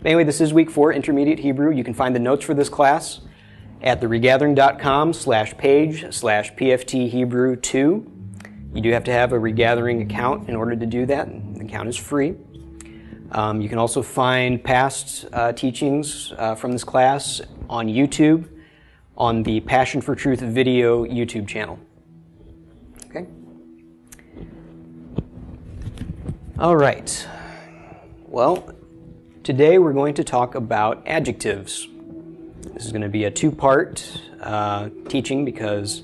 Anyway, this is week 4, Intermediate Hebrew. You can find the notes for this class at theregathering.com/page/PFT-Hebrew2. You do have to have a Regathering account in order to do that. The account is free. You can also find past teachings from this class on YouTube, on the Passion For Truth video YouTube channel. Okay? All right. Well, today we're going to talk about adjectives. This is going to be a two-part teaching because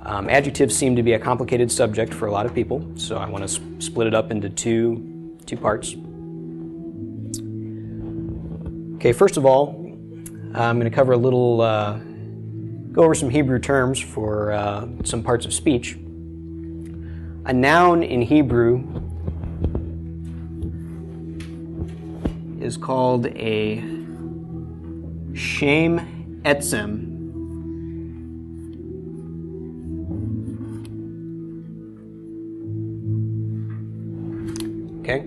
adjectives seem to be a complicated subject for a lot of people, so I want to split it up into two parts. Okay, first of all, I'm going to cover a little, go over some Hebrew terms for some parts of speech. A noun in Hebrew is called a shem etzem. Okay?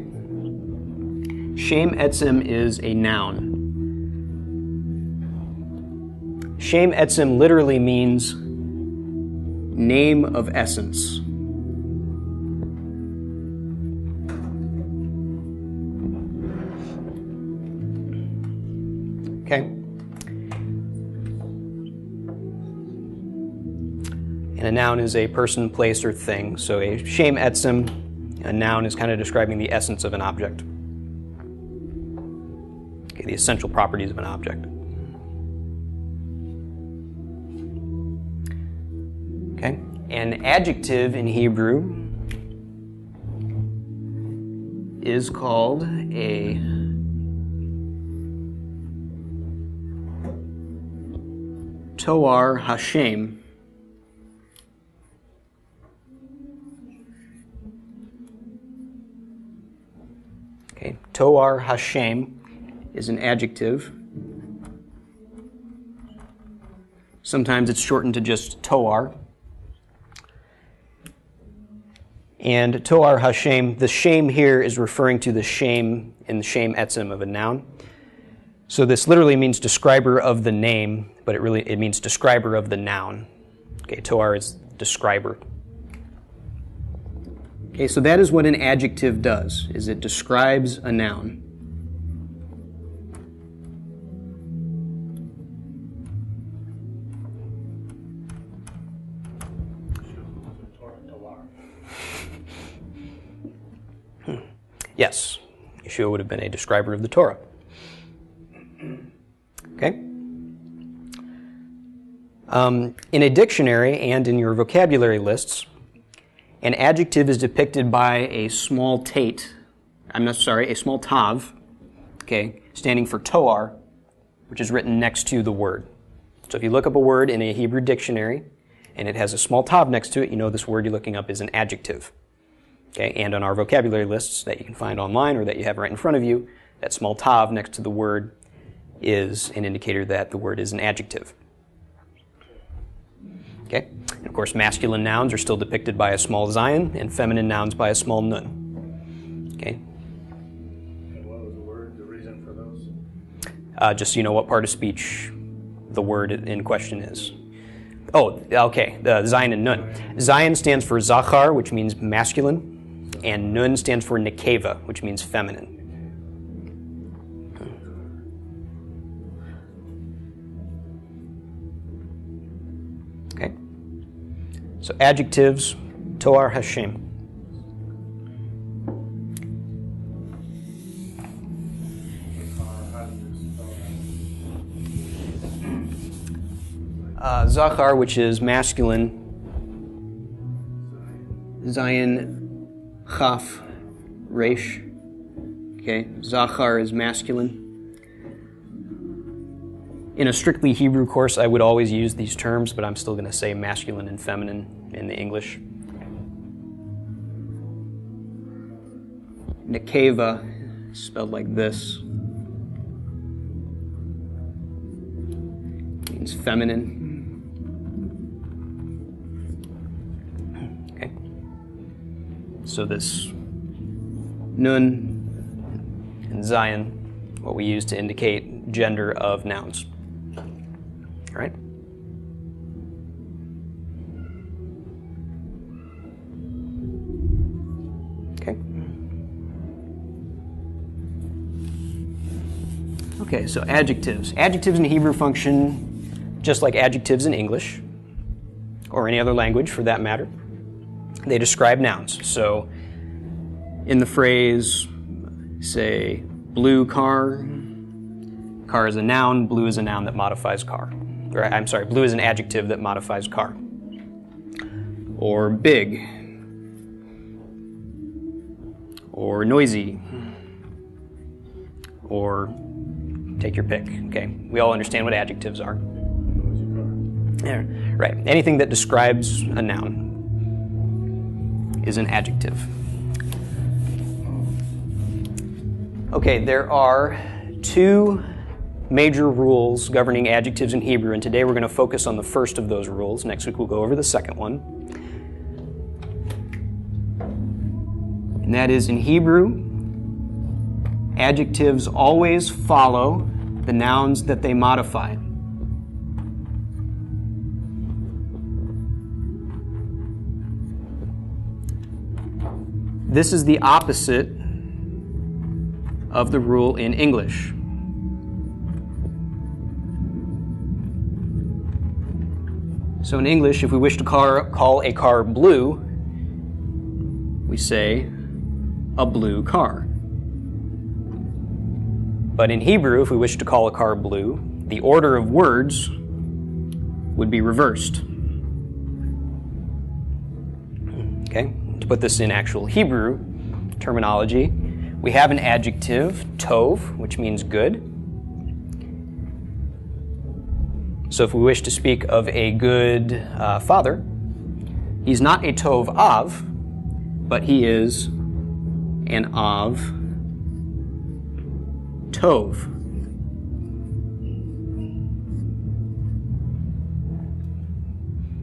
Shem etzem is a noun. Shem etzem literally means name of essence. Okay? And a noun is a person, place, or thing. So a shem etzem, a noun, is kind of describing the essence of an object. Okay, the essential properties of an object. Okay? An adjective in Hebrew is called a toar hashem. Okay, toar hashem is an adjective. Sometimes it's shortened to just toar. And toar hashem, the shem here is referring to the shem in the shem etzem of a noun. So this literally means describer of the name, but it means describer of the noun. Okay, toar is describer. Okay, so that is what an adjective does, is it describes a noun. Yes, Yeshua would have been a describer of the Torah. Okay? In a dictionary and in your vocabulary lists, an adjective is depicted by a small tav, okay, standing for toar, which is written next to the word. So if you look up a word in a Hebrew dictionary and it has a small tav next to it, you know this word you're looking up is an adjective. Okay, and on our vocabulary lists that you can find online or that you have right in front of you, that small tav next to the word is an indicator that the word is an adjective. Okay, and of course masculine nouns are still depicted by a small zayin and feminine nouns by a small nun. Okay. And what was the reason for those? Just so you know what part of speech the word in question is. Oh, okay, the zayin and nun. Zayin stands for zachar, which means masculine, and nun stands for nekeva, which means feminine. Okay. So adjectives, toar hashem. Zachar, which is masculine, zayin, chaf, resh. Okay, zachar is masculine. In a strictly Hebrew course, I would always use these terms, but I'm still going to say masculine and feminine in the English. Nekeva, spelled like this, means feminine. Okay. So this nun and zayin what we use to indicate gender of nouns. All right? Okay. Okay, so adjectives. Adjectives in Hebrew function just like adjectives in English, or any other language for that matter. They describe nouns. So in the phrase, say, blue car, car is a noun, blue is a noun that modifies car. Or, I'm sorry, blue is an adjective that modifies car. Or big, or noisy, or take your pick. Okay, we all understand what adjectives are. Yeah, right. Anything that describes a noun is an adjective. Okay, there are two major rules governing adjectives in Hebrew, and today we're going to focus on the first of those rules. Next week we'll go over the second one. And that is, in Hebrew, adjectives always follow the nouns that they modify. This is the opposite of the rule in English. So in English, if we wish to call a car blue, we say a blue car. But in Hebrew, if we wish to call a car blue, the order of words would be reversed. Okay? To put this in actual Hebrew terminology, we have an adjective, tov, which means good. So if we wish to speak of a good father, he's not a tov av, but he is an av tov.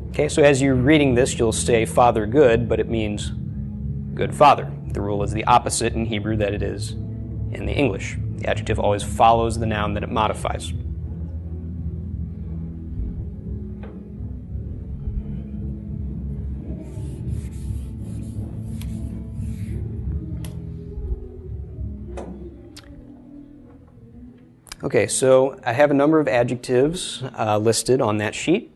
Okay, so as you're reading this, you'll say father good, but it means good father. The rule is the opposite in Hebrew that it is in the English. The adjective always follows the noun that it modifies. Okay, so I have a number of adjectives listed on that sheet.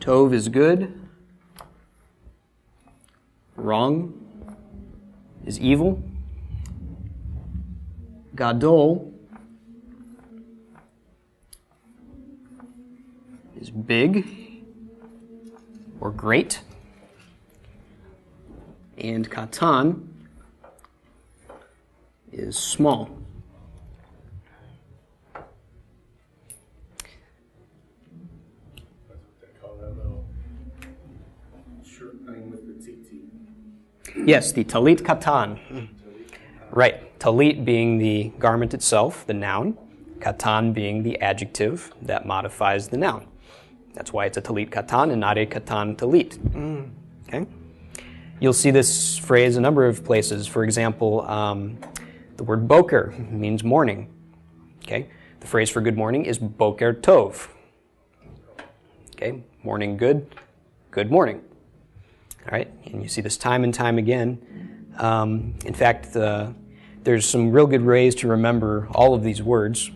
Tov is good. Wrong is evil. Gadol is big or great. And katan is small. That's what they call that little shirt thing with the titi. Yes, the talit katan. Right. Talit being the garment itself, the noun. Katan being the adjective that modifies the noun. That's why it's a talit katan and not a katan talit. Okay? You'll see this phrase a number of places. For example, the word boker means morning. Okay? The phrase for good morning is boker tov. Okay? Morning good, good morning. All right? And you see this time and time again. In fact, there's some real good ways to remember all of these words.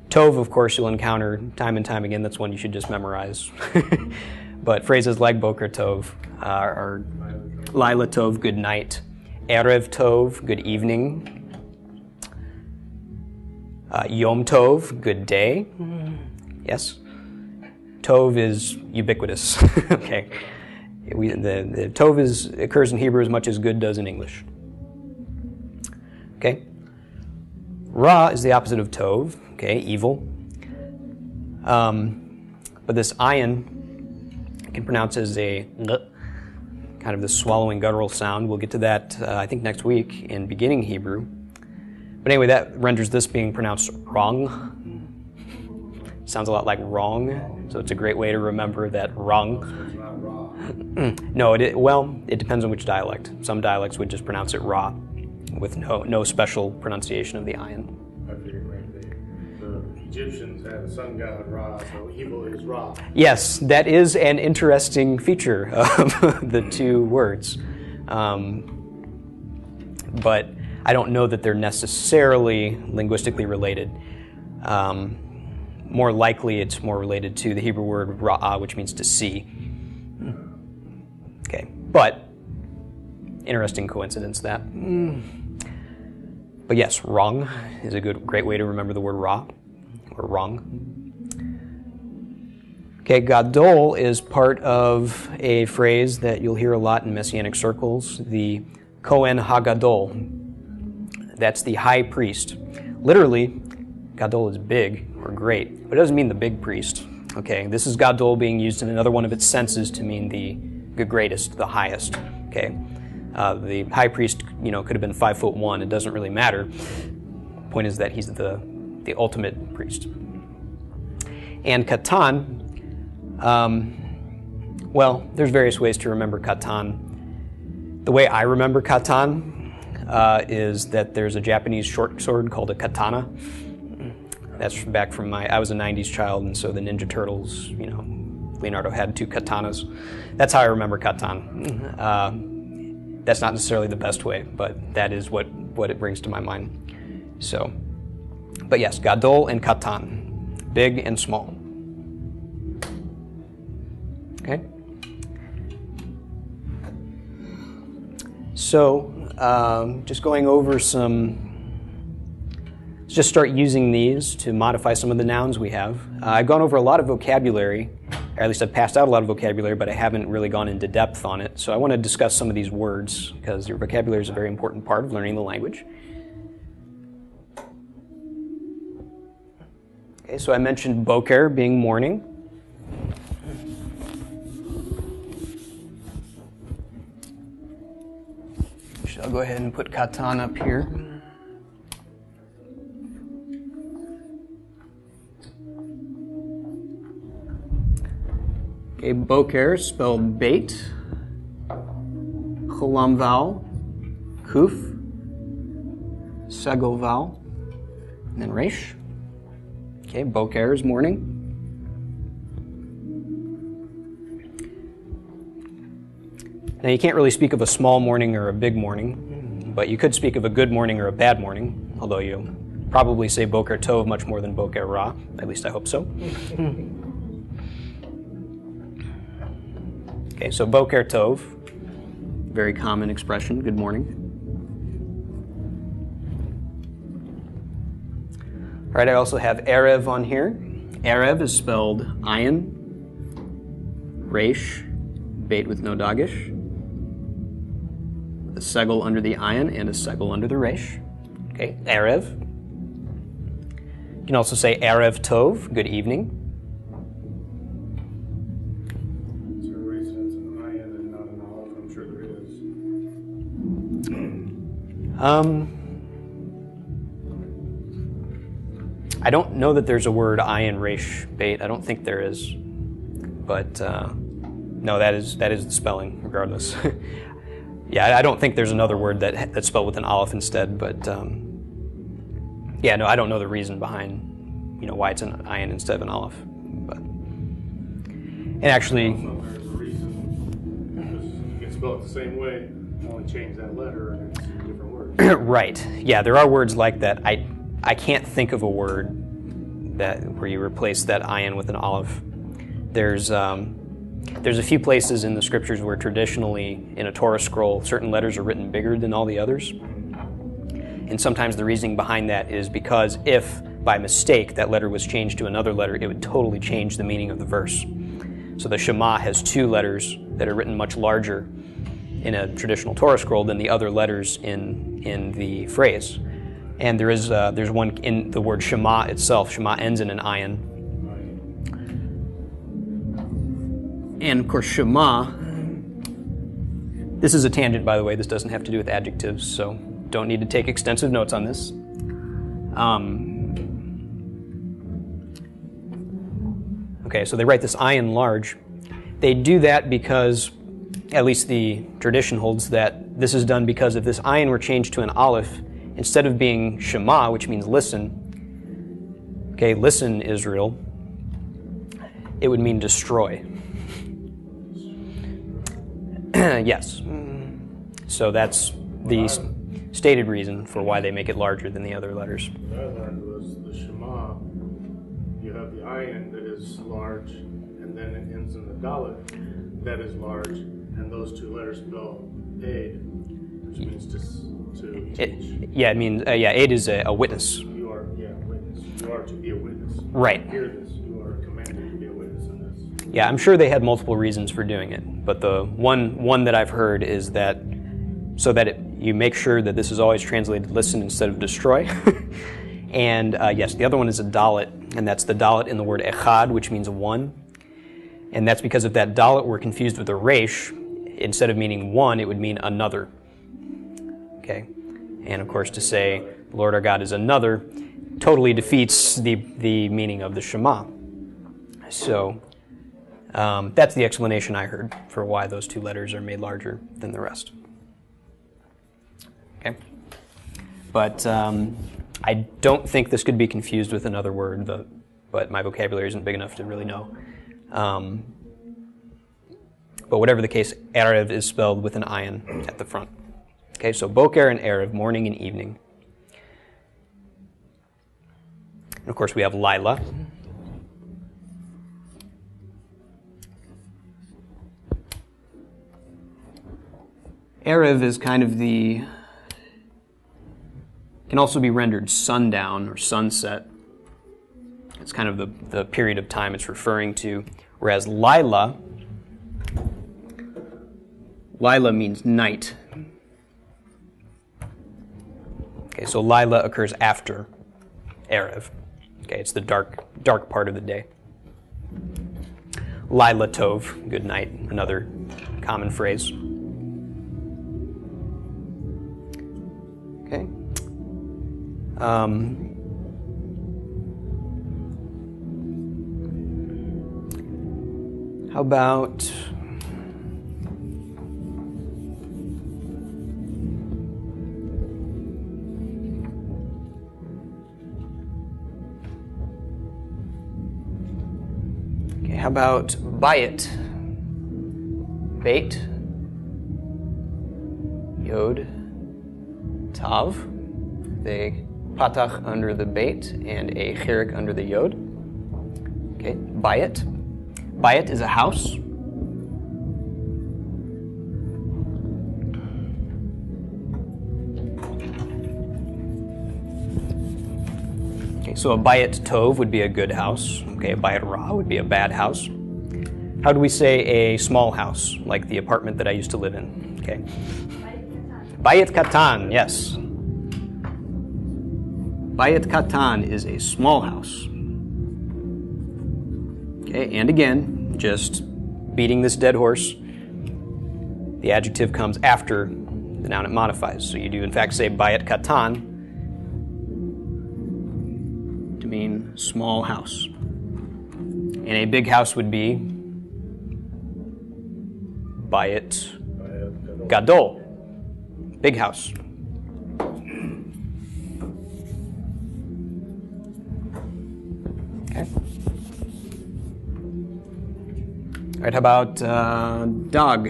Tov, of course, you'll encounter time and time again. That's one you should just memorize. But phrases like boker tov are Laila tov, good night. Erev tov, good evening. Yom tov, good day. Yes. Tov is ubiquitous. Okay. The tov occurs in Hebrew as much as good does in English. Okay. Ra is the opposite of tov. Okay, evil. But this ayin can pronounce as a kind of the swallowing guttural sound. We'll get to that, I think, next week in beginning Hebrew. But anyway, that renders this being pronounced wrong. sounds a lot like wrong, so it's a great way to remember that wrong. It's not raw. No, it depends on which dialect. Some dialects would just pronounce it ra, with no special pronunciation of the ayin. I figured maybe the Egyptians had a sun god Ra, so evil is Ra. Yes, that is an interesting feature of the two words. But I don't know that they're necessarily linguistically related. More likely, it's more related to the Hebrew word ra'ah, which means to see. Okay, but interesting coincidence that. But yes, wrong is a great way to remember the word ra, or wrong. Okay, gadol is part of a phrase that you'll hear a lot in Messianic circles, the Kohen HaGadol. That's the high priest. Literally, gadol is big or great, but it doesn't mean the big priest. Okay, this is gadol being used in another one of its senses to mean the greatest, the highest. Okay, the high priest, could have been 5'1". It doesn't really matter. Point is that he's the ultimate priest. And katan. Well, there's various ways to remember katan. The way I remember katan is that there's a Japanese short sword called a katana. That's back from I was a 90s child, and so the Ninja Turtles, Leonardo had 2 katanas. That's how I remember katan. That's not necessarily the best way, but that is what it brings to my mind. So, but yes, gadol and katan, big and small. Okay. So, just going over let's just start using these to modify some of the nouns we have. I've gone over a lot of vocabulary, or at least I've passed out a lot of vocabulary, but I haven't really gone into depth on it. So I want to discuss some of these words, because your vocabulary is a very important part of learning the language. Okay, so I mentioned boker being morning. I'll go ahead and put katan up here. Okay, boker spelled bait, cholam vowel, kuf, segel vowel, and then resh. Okay, boker is morning. Now, you can't really speak of a small morning or a big morning, but you could speak of a good morning or a bad morning, although you probably say boker tov much more than boker ra. At least I hope so. Okay, so boker tov, very common expression, good morning. All right, I also have erev on here. Erev is spelled ayin, resh, bait with no dagish, a segel under the ayin and a segel under the resh. Okay, erev. You can also say erev tov, good evening. Is there a reason it's an ayin and not an aleph? I'm sure there is. I don't know that there's a word ayin resh bait. I don't think there is, but no, that is the spelling, regardless. Yeah, I don't think there's another word that's spelled with an aleph instead, but yeah, no, I don't know the reason behind why it's an ayin instead of an aleph. But and actually, Also, there's a reason. Because you can spell it the same way, only change that letter, and it's a different word. right? Yeah, there are words like that. I can't think of a word where you replace that ayin with an aleph. There's a few places in the scriptures where traditionally in a Torah scroll certain letters are written bigger than all the others. And sometimes the reasoning behind that is because if by mistake that letter was changed to another letter, it would totally change the meaning of the verse. So the Shema has 2 letters that are written much larger in a traditional Torah scroll than the other letters in the phrase. And there's one in the word Shema itself. Shema ends in an ayin. And of course, Shema, this is a tangent, by the way. This doesn't have to do with adjectives, so don't need to take extensive Okay, so they write this ayin large. They do that because, at least the tradition holds that this is done because if this ayin were changed to an aleph, instead of being Shema, which means listen, okay, listen, Israel, it would mean destroy. Yes. So that's the stated reason for why they make it larger than the other letters. What I learned was the Shema, you have the ayin that is large, and then it ends in the dalet that is large, and those two letters spell aid, which means to teach. It means, aid is a witness. You are, witness. You are to be a witness. Right. Hear this. You are commanded to be a witness in this. Yeah, I'm sure they had multiple reasons for doing it, but the one that I've heard is that so that you make sure that this is always translated listen instead of destroy. And yes, the other one is a dalet, and that's the dalet in the word echad, which means one. And that's because if that dalet were confused with a resh, instead of meaning one, it would mean another. Okay? And of course, to say the Lord our God is another totally defeats the meaning of the Shema. So that's the explanation I heard for why those two letters are made larger than the rest. Okay? But I don't think this could be confused with another word, but my vocabulary isn't big enough to really know. But whatever the case, Erev is spelled with an ayin at the front. Okay, so Boker and Erev, morning and evening. And of course we have Lila. Erev is kind of can also be rendered sundown or sunset. It's kind of the period of time it's referring to. Whereas Lila means night. Okay, so Lila occurs after Erev. Okay, it's the dark part of the day. Lila Tov, good night, another common phrase. Okay. How about Bayit? Bait, Yod, Tav, the patach under the bait and a chirik under the yod. Okay, Bayit. Bayit is a house. Okay, so a Bayit Tov would be a good house. Okay, a Bayit Ra would be a bad house. How do we say a small house, like the apartment that I used to live in? Okay. Bayit Katan, yes. Bayit Katan is a small house. Okay, and again, just beating this dead horse, the adjective comes after the noun it modifies. So you do in fact say Bayit Katan to mean small house. And a big house would be Bayit Gadol, big house. Okay. All right, how about dog?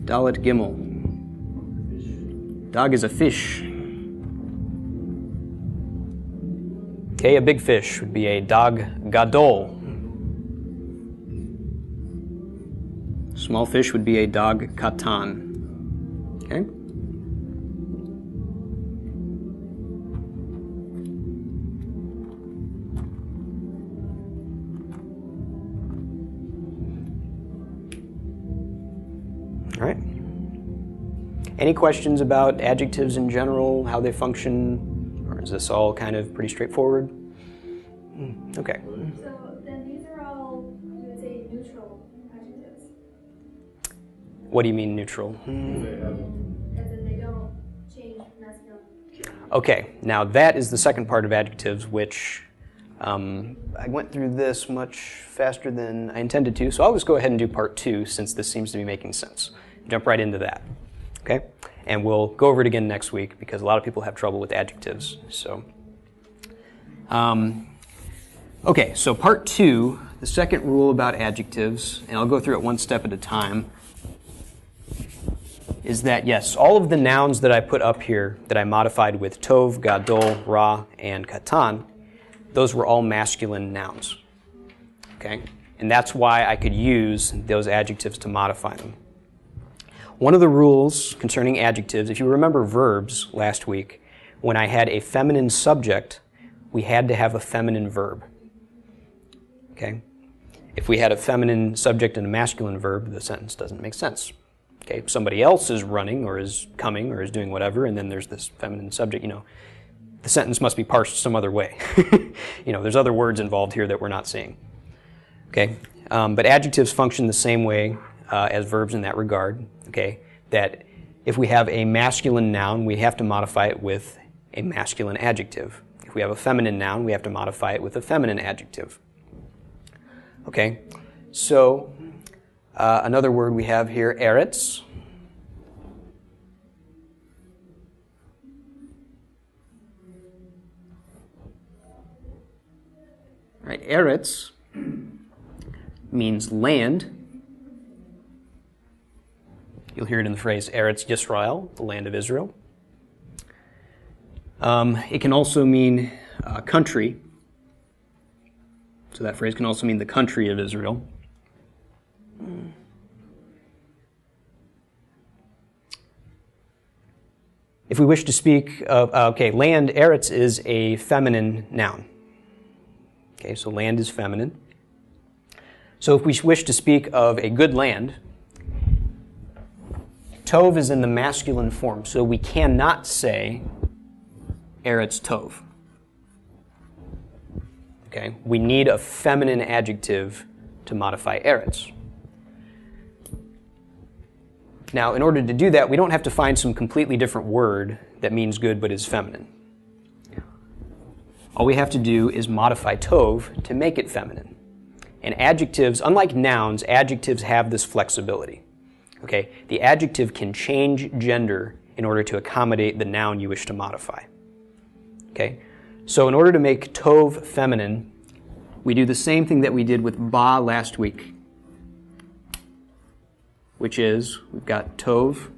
Dalet Gimel. Dog is a fish. Okay, a big fish would be a dog gadol. Small fish would be a dog katan. Okay? All right. Any questions about adjectives in general, how they function, or is this all kind of pretty straightforward? Okay. So then these are all, you would say, neutral adjectives. What do you mean neutral? As in they don't change masculine. Okay, now that is the second part of adjectives, which I went through this much faster than I intended to, so I'll just go ahead and do part 2 since this seems to be making sense. Jump right into that, okay? And we'll go over it again next week because a lot of people have trouble with adjectives. So, okay, so part 2, the second rule about adjectives, and I'll go through it one step at a time, is that, yes, all of the nouns that I put up here that I modified with tov, gadol, ra, and katan, those were all masculine nouns, okay? And that's why I could use those adjectives to modify them. One of the rules concerning adjectives, if you remember verbs last week, when I had a feminine subject, we had to have a feminine verb, okay? If we had a feminine subject and a masculine verb, the sentence doesn't make sense. Okay, if somebody else is running or is coming or is doing whatever, and then there's this feminine subject, the sentence must be parsed some other way. There's other words involved here that we're not seeing. Okay, but adjectives function the same way as verbs in that regard. Okay, that if we have a masculine noun, we have to modify it with a masculine adjective. If we have a feminine noun, we have to modify it with a feminine adjective. Okay, so another word we have here, eretz. Right, eretz means land. You'll hear it in the phrase Eretz Yisrael, the land of Israel. It can also mean country. So that phrase can also mean the country of Israel. If we wish to speak of, land, eretz is a feminine noun. Okay, so land is feminine. So if we wish to speak of a good land, tov is in the masculine form, so we cannot say eretz tov. Okay, we need a feminine adjective to modify eretz. Now, in order to do that, we don't have to find some completely different word that means good but is feminine. All we have to do is modify tov to make it feminine. And adjectives, unlike nouns, adjectives have this flexibility. Okay, the adjective can change gender in order to accommodate the noun you wish to modify. Okay, so in order to make tov feminine, we do the same thing that we did with ba last week, which is we've got tov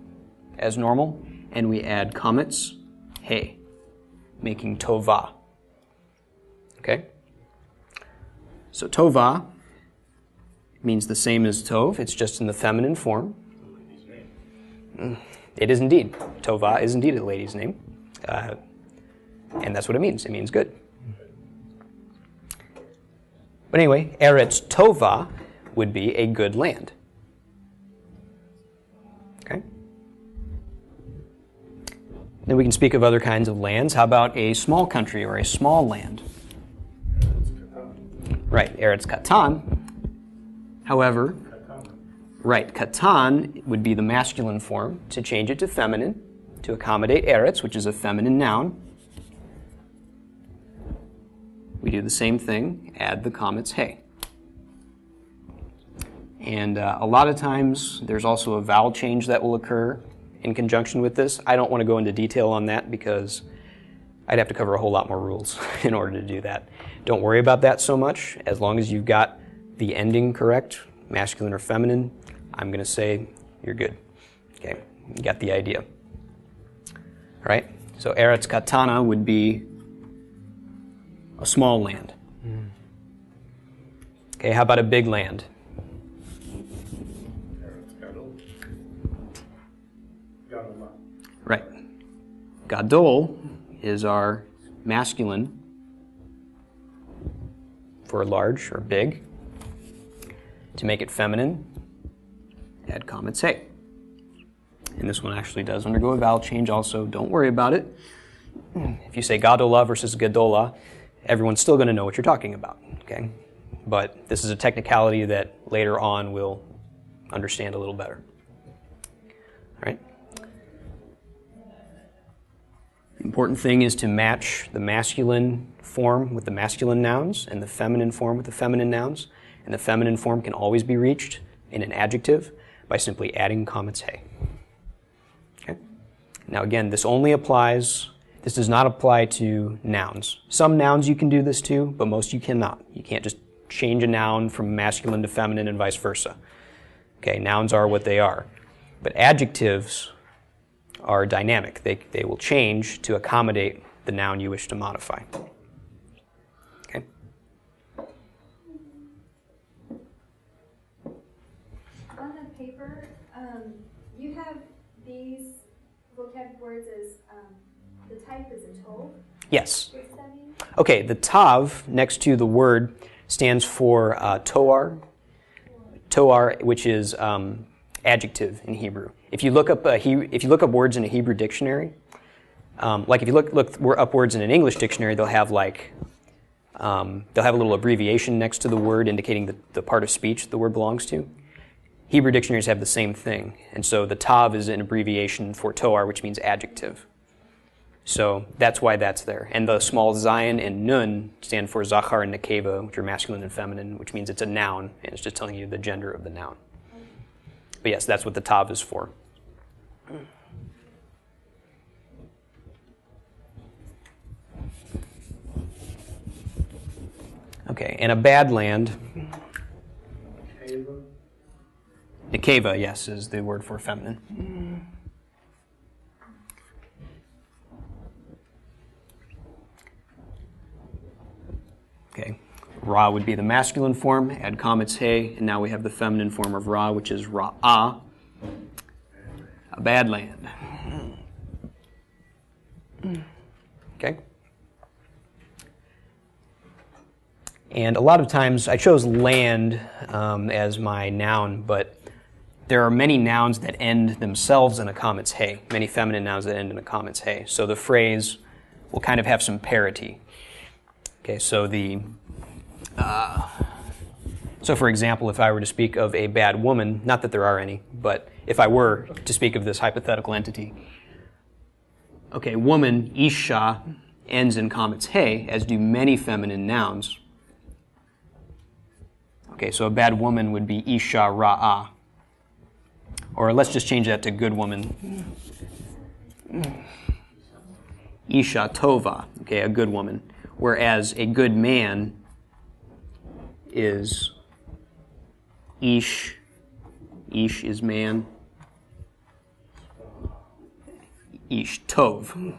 as normal, and we add comets, hey, making tova. Okay? So tova means the same as tov, it's just in the feminine form. It is indeed. Tova is indeed a lady's name. And that's what it means. It means good. But anyway, Eretz Tova would be a good land. Okay? Then we can speak of other kinds of lands. How about a small country or a small land? Right, Eretz Katan. However, right, Katan would be the masculine form. To change it to feminine, to accommodate Eretz, which is a feminine noun, we do the same thing, add the comets hey. And a lot of times there's also a vowel change that will occur in conjunction with this. I don't want to go into detail on that because I'd have to cover a whole lot more rules in order to do that. Don't worry about that so much. As long as you've got the ending correct, masculine or feminine, I'm going to say you're good. Okay, you got the idea. All right, so Eretz Katana would be a small land. Okay, how about a big land? Right. Gadol is our masculine for large or big. To make it feminine, add comets hey. And this one actually does undergo a vowel change also. Don't worry about it. If you say Gadola versus Gadola, everyone's still going to know what you're talking about. Okay? But this is a technicality that later on we'll understand a little better. All right? The important thing is to match the masculine form with the masculine nouns and the feminine form with the feminine nouns. And the feminine form can always be reached in an adjective by simply adding commas hey. Okay? Now again, this does not apply to nouns. Some nouns you can do this to, but most you cannot. You can't just change a noun from masculine to feminine and vice versa. Okay, nouns are what they are. But adjectives are dynamic. They will change to accommodate the noun you wish to modify. Okay? On the paper, you have these vocab words as the type is a tov. Yes. What does that mean? Okay, the tav next to the word stands for toar. Toar, which is adjective in Hebrew. If you look up words in a Hebrew dictionary, like if you look up words in an English dictionary, they'll have a little abbreviation next to the word indicating the part of speech the word belongs to. Hebrew dictionaries have the same thing, and so the tav is an abbreviation for toar, which means adjective. So that's why that's there. And the small zayin and nun stand for zachar and nekeva, which are masculine and feminine, which means it's a noun, and it's just telling you the gender of the noun. But yes, that's what the tav is for. Okay, and a bad land. Nekeva, yes, is the word for feminine. Okay, ra would be the masculine form, add commas hey, and now we have the feminine form of ra, which is ra'ah, a bad land. Okay? And a lot of times, I chose land as my noun, but there are many nouns that end themselves in a commas hey, many feminine nouns that end in a commas hey. So the phrase will kind of have some parity. Okay, so so for example, if I were to speak of a bad woman, not that there are any, but if I were to speak of this hypothetical entity, okay, woman, isha, ends in commas hey, as do many feminine nouns. Okay, so a bad woman would be isha ra'ah. Or let's just change that to good woman. Isha tova, okay, a good woman. Whereas a good man is ish. Ish is man. Ish tov.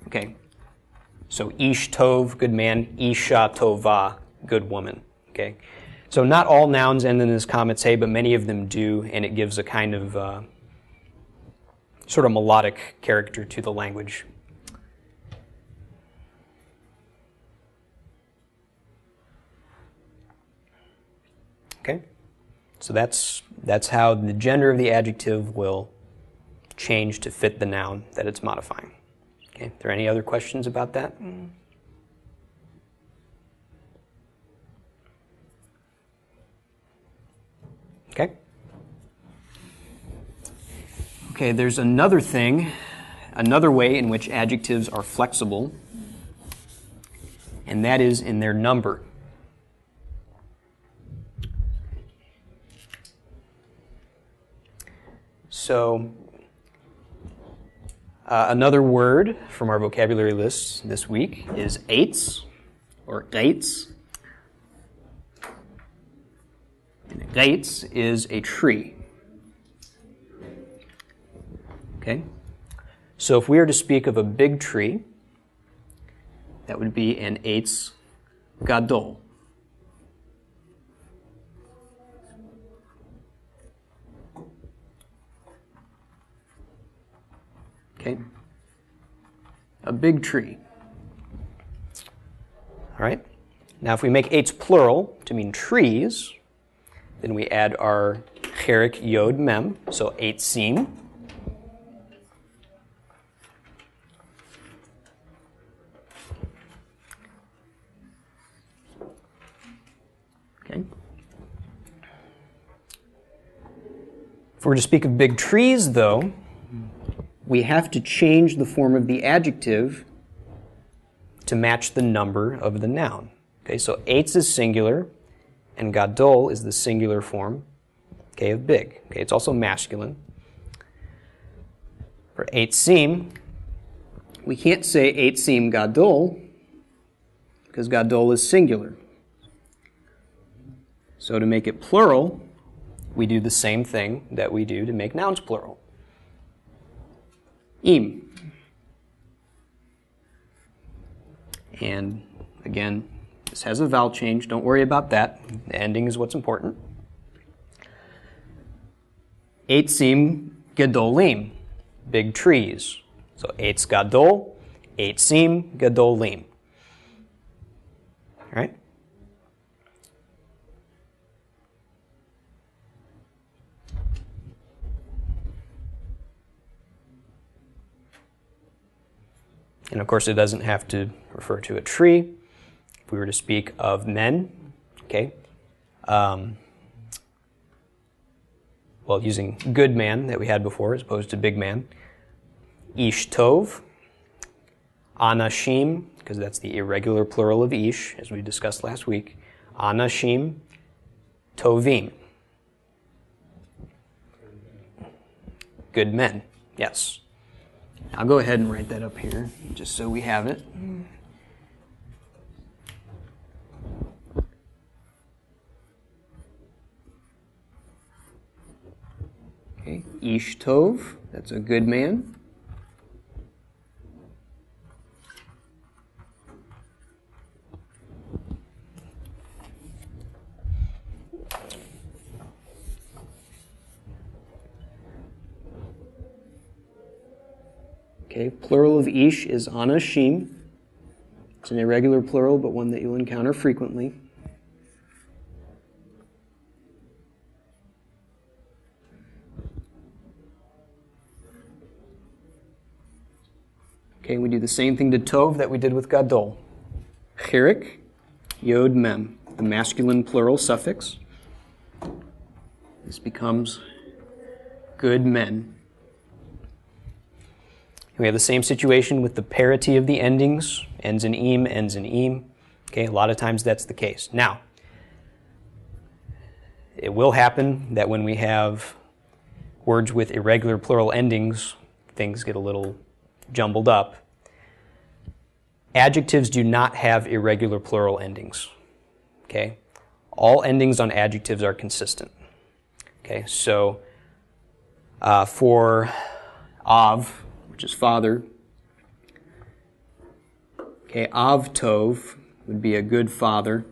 Okay. So ish tov, good man. Isha tova, good woman. Okay. So not all nouns end in this commas hey, but many of them do, and it gives a kind of sort of melodic character to the language. Okay, so that's how the gender of the adjective will change to fit the noun that it's modifying. Okay, are there any other questions about that? Okay. Okay, there's another way in which adjectives are flexible, and that is in their number. So, another word from our vocabulary list this week is eitz, or eitz. And eitz is a tree. Okay? So if we are to speak of a big tree, that would be an eitz gadol. Okay? A big tree. All right? Now if we make eitz plural to mean trees, then we add our cherik yod mem, so eitzim. Okay. If we're to speak of big trees, though, we have to change the form of the adjective to match the number of the noun. Okay, so eitz is singular, and gadol is the singular form, okay, of big. Okay, it's also masculine. For eitzim, we can't say eitzim gadol, because gadol is singular. So to make it plural, we do the same thing that we do to make nouns plural. Im. And again, this has a vowel change. Don't worry about that. The ending is what's important. Eitzim gedolim, big trees. So eitz gadol, eitzim gedolim. All right? And of course, it doesn't have to refer to a tree. If we were to speak of men, okay, well, using good man that we had before as opposed to big man, ish tov, anashim, because that's the irregular plural of ish, as we discussed last week, anashim tovim. Good men, yes. I'll go ahead and write that up here, just so we have it. Okay, ish tov, that's a good man. Okay, plural of ish is anashim. It's an irregular plural, but one that you'll encounter frequently. Okay, we do the same thing to tov that we did with gadol. Chirik, yod mem, the masculine plural suffix. This becomes good men. We have the same situation with the parity of the endings. Ends in im, ends in im. Okay, a lot of times that's the case. Now, it will happen that when we have words with irregular plural endings, things get a little jumbled up. Adjectives do not have irregular plural endings. Okay? All endings on adjectives are consistent. Okay, so for av, which is father. Okay, Av Tov would be a good father.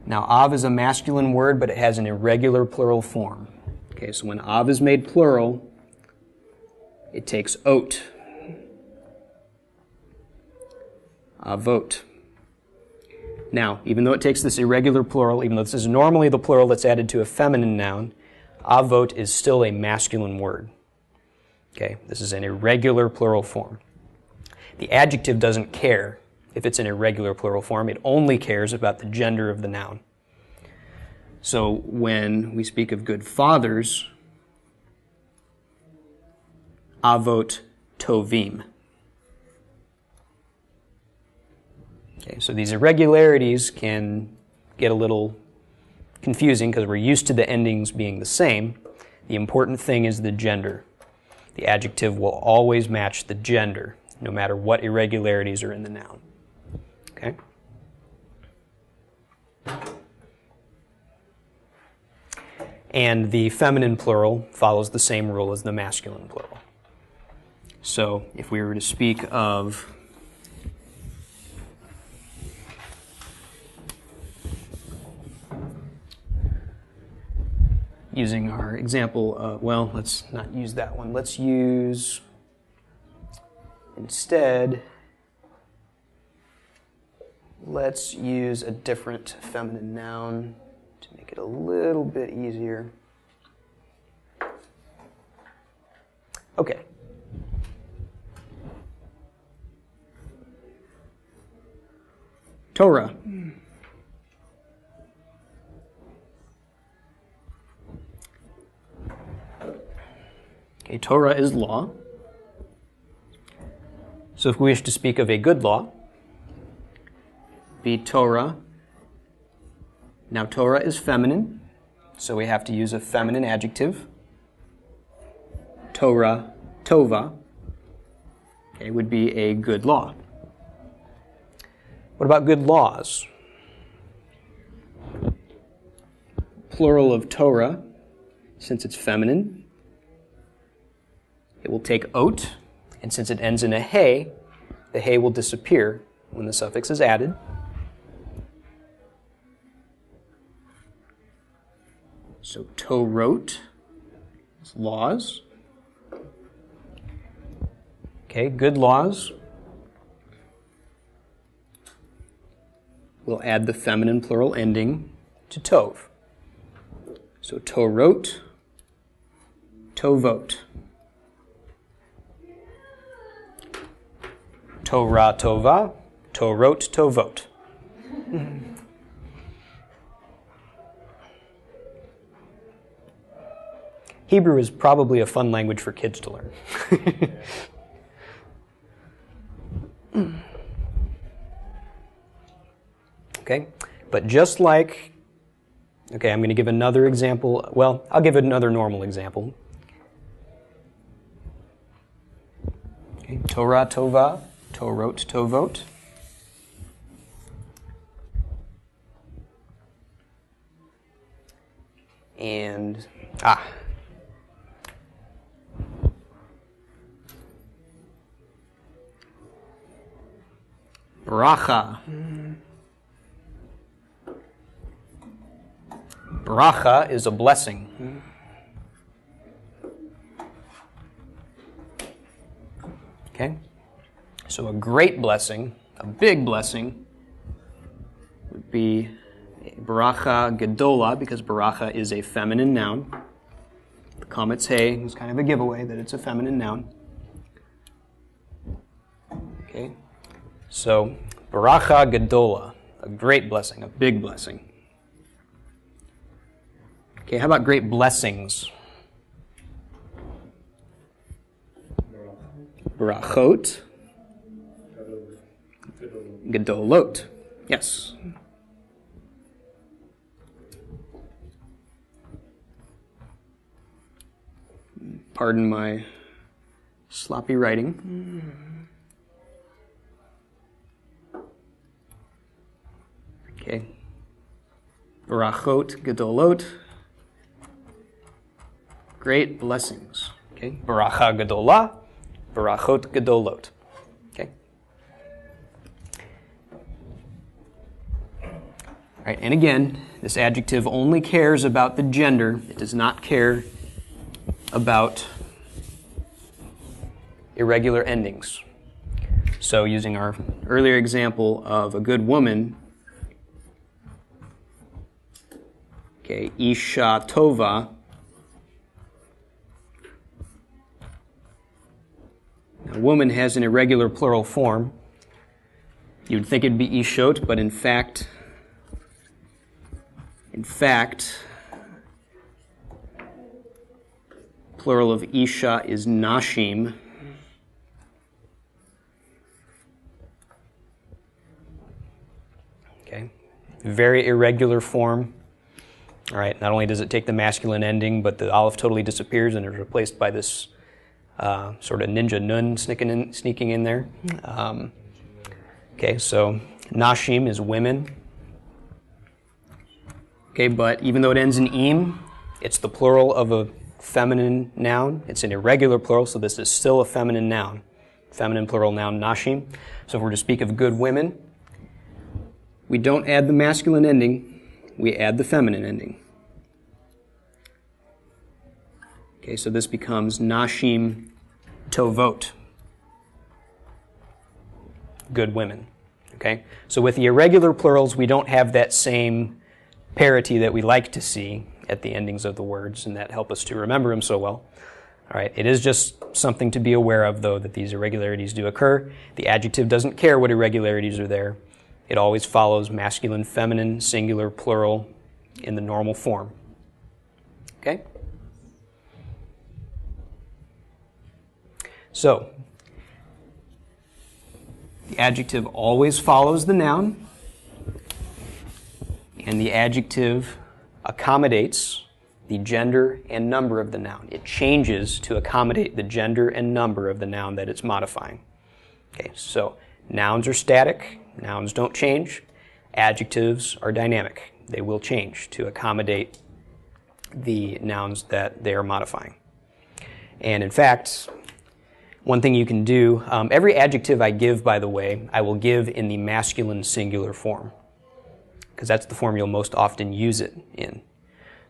Now, Av is a masculine word, but it has an irregular plural form. Okay, so when Av is made plural, it takes ot. Avot. Now, even though it takes this irregular plural, even though this is normally the plural that's added to a feminine noun, avot is still a masculine word. Okay, this is an irregular plural form. The adjective doesn't care if it's an irregular plural form. It only cares about the gender of the noun. So when we speak of good fathers, avot tovim. Okay, so these irregularities can get a little confusing because we're used to the endings being the same. The important thing is the gender. The adjective will always match the gender, no matter what irregularities are in the noun. Okay? And the feminine plural follows the same rule as the masculine plural. So if we were to speak of using our example, well, let's not use that one. Let's use, instead, let's use a different feminine noun to make it a little bit easier. Okay. Torah. Okay, Torah is law. So if we wish to speak of a good law, be Torah. Now Torah is feminine, so we have to use a feminine adjective. Torah, tova, okay, would be a good law. What about good laws? Plural of Torah, since it's feminine, it will take ot, and since it ends in a he, the he will disappear when the suffix is added. So Torot is laws. Okay, good laws. We'll add the feminine plural ending to tov. So Torot, Tovot. Torah tova, Torot tovot. Hebrew is probably a fun language for kids to learn. Okay, but just like, okay, I'm going to give another example. Well, I'll give another normal example. Okay, Torah tova, Torot tovot. And, bracha. Bracha is a blessing. Okay? So a great blessing, a big blessing, would be bracha gedola, because bracha is a feminine noun. The Kametz He is kind of a giveaway that it's a feminine noun. Okay? So, bracha gedola, a great blessing, a big blessing. Okay, how about great blessings? Brachot, gedolot. Yes. Pardon my sloppy writing. Okay. Barachot gedolot. Great blessings. Okay. Baracha gedola. Barachot gedolot. Okay. All right. And again, this adjective only cares about the gender. It does not care about irregular endings. So using our earlier example of a good woman, okay, Isha Tova, now, woman has an irregular plural form. You'd think it'd be Ishot, but in fact, plural of Isha is Nashim. Okay, very irregular form. All right, not only does it take the masculine ending, but the aleph totally disappears and is replaced by this sort of ninja nun sneaking in there. Okay, so Nashim is women. Okay, but even though it ends in im, it's the plural of a feminine noun. It's an irregular plural, so this is still a feminine noun. Feminine plural noun, Nashim. So if we're to speak of good women, we don't add the masculine ending, we add the feminine ending. Okay, so this becomes Nashim Tovot. Good women. Okay? So with the irregular plurals, we don't have that same parity that we like to see at the endings of the words, and that help us to remember them so well. All right, it is just something to be aware of, though, that these irregularities do occur. The adjective doesn't care what irregularities are there. It always follows masculine, feminine, singular, plural in the normal form. Okay? So, the adjective always follows the noun, and the adjective accommodates the gender and number of the noun. It changes to accommodate the gender and number of the noun that it's modifying. Okay, so nouns are static, nouns don't change. Adjectives are dynamic. They will change to accommodate the nouns that they are modifying. And in fact, one thing you can do, every adjective I give, by the way, I will give in the masculine singular form, because that's the form you'll most often use it in.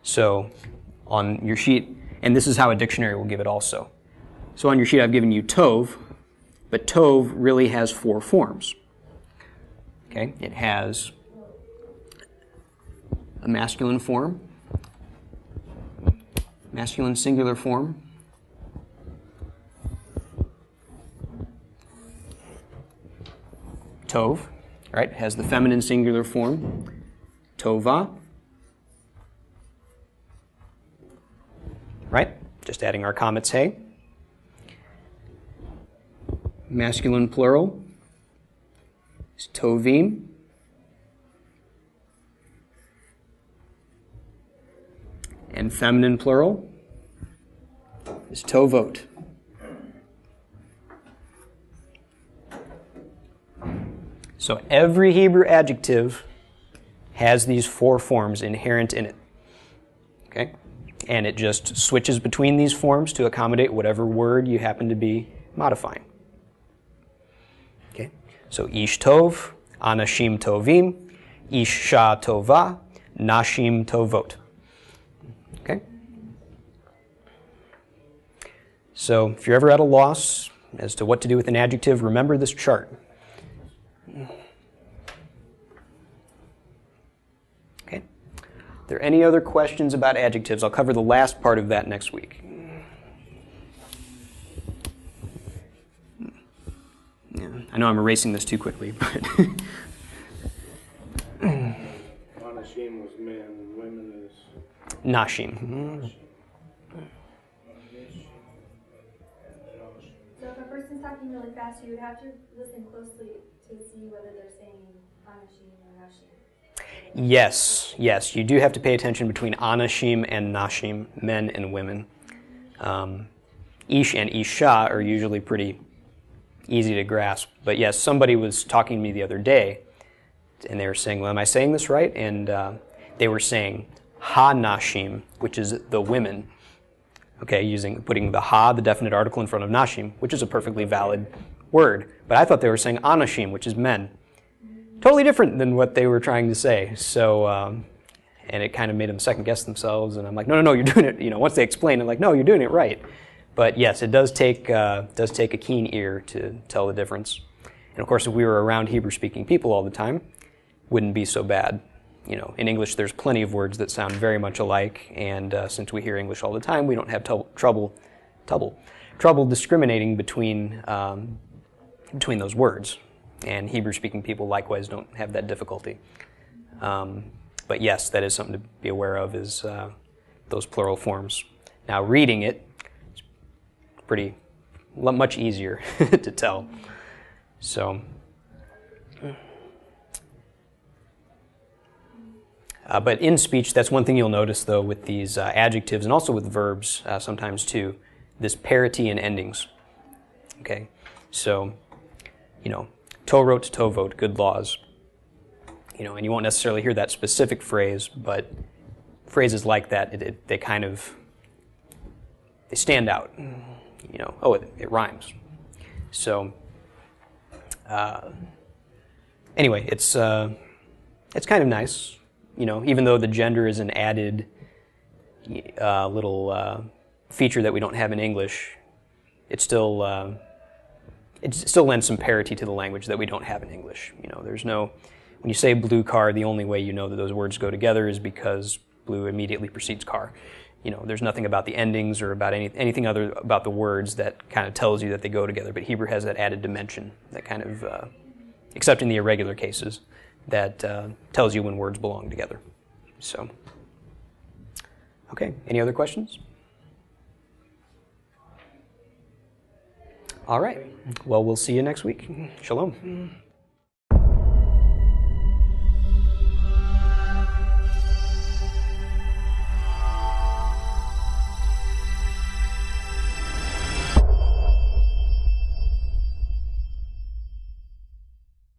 So on your sheet, and this is how a dictionary will give it also. So on your sheet I've given you tov, but tov really has 4 forms. Okay, it has a masculine form, masculine singular form, tov, right? It has the feminine singular form, tova, right? Just adding our comets, hey. Masculine plural is tovim. And feminine plural is tovot. So every Hebrew adjective has these 4 forms inherent in it. Okay? And it just switches between these forms to accommodate whatever word you happen to be modifying. Okay? So ish tov, anashim tovim, isha tova, nashim tovot. Okay? So if you're ever at a loss as to what to do with an adjective, remember this chart. Okay? Are there any other questions about adjectives? I'll cover the last part of that next week. Yeah, I know I'm erasing this too quickly, but Anashim was men, and women is nashim. So if a person's talking really fast, you would have to listen closely to see whether they're saying anashim or nashim. Yes, you do have to pay attention between anashim and nashim, men and women. Ish and isha are usually pretty easy to grasp. But yes, somebody was talking to me the other day, and they were saying, well, am I saying this right? And they were saying ha-nashim, which is the women. Okay, putting the ha, the definite article, in front of nashim, which is a perfectly valid word. But I thought they were saying anashim, which is men. Totally different than what they were trying to say. So, and it kind of made them second guess themselves. And I'm like, no, you're doing it. Once they explain it, like, no, you're doing it right. But yes, it does take a keen ear to tell the difference. And of course, if we were around Hebrew-speaking people all the time, wouldn't be so bad. In English, there's plenty of words that sound very much alike, and since we hear English all the time, we don't have trouble discriminating between those words. And Hebrew-speaking people likewise don't have that difficulty. But yes, that is something to be aware of, is those plural forms. Now, reading it, much easier to tell. So, but in speech, that's one thing you'll notice, though, with these adjectives and also with verbs sometimes too, this parity in endings. Okay, so torot, tovot, good laws. And you won't necessarily hear that specific phrase, but phrases like that, they stand out. It rhymes. So, anyway, it's kind of nice, even though the gender is an added little feature that we don't have in English. It still lends some parity to the language that we don't have in English. When you say blue car, the only way you know that those words go together is because blue immediately precedes car. There's nothing about the endings or about anything other about the words that kind of tells you that they go together. But Hebrew has that added dimension that kind of, except in the irregular cases, that tells you when words belong together. So, okay. Any other questions? All right. Well, we'll see you next week. Shalom.